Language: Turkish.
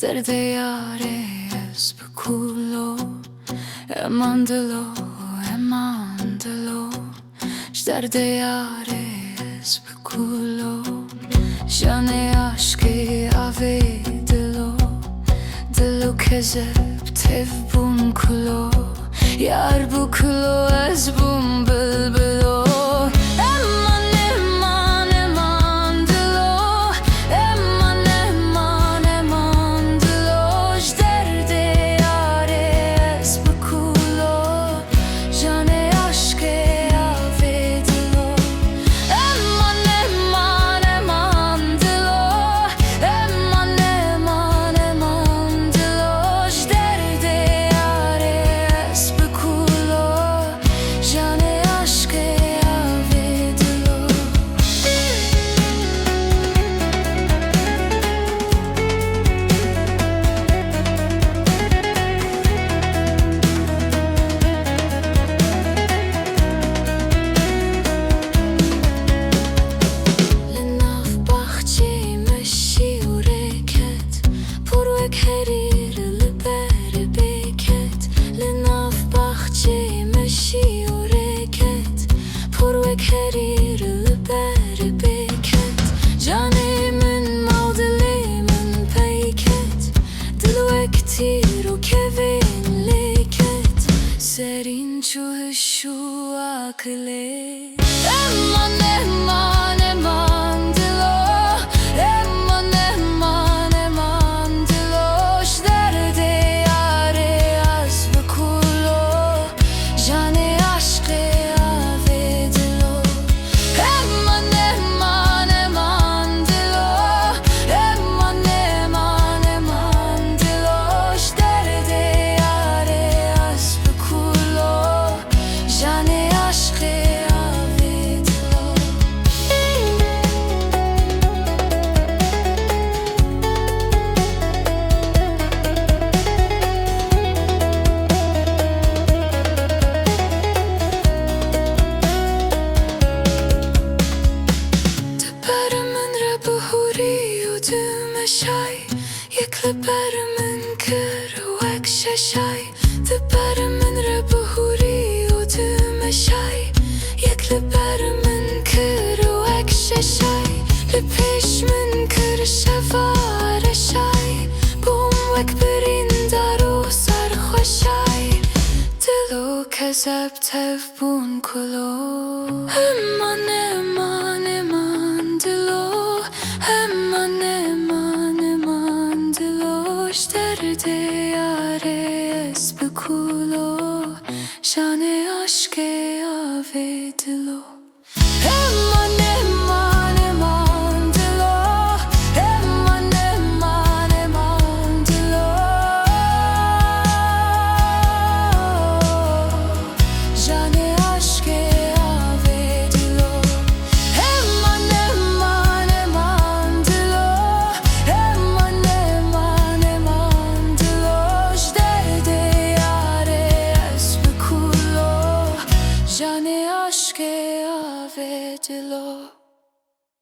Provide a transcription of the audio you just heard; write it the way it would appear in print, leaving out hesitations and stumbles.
Sterde yare speculo, emandelo, emandelo. Sterde yare speculo, jane aşkı avedelo. Dilo kezep tev bun kulo, yar bu kulo ez bun bülbülo. Tiro kevin leket serin şu akle. Eman eman eman dilo, eman eman eman dilo. Derde yare az ve kulo, jane aşkı avedilo. Eman eman eman dilo, eman eman eman dilo. Yeklebermin kırvek şaşay, Tıbermin rebuhuri udum şay. Yeklebermin kırvek şaşay, Lepeşmin kır şevare şay. Bum vek birin daru sarhoşay. Dilo kezep tev bun kulo. Emanem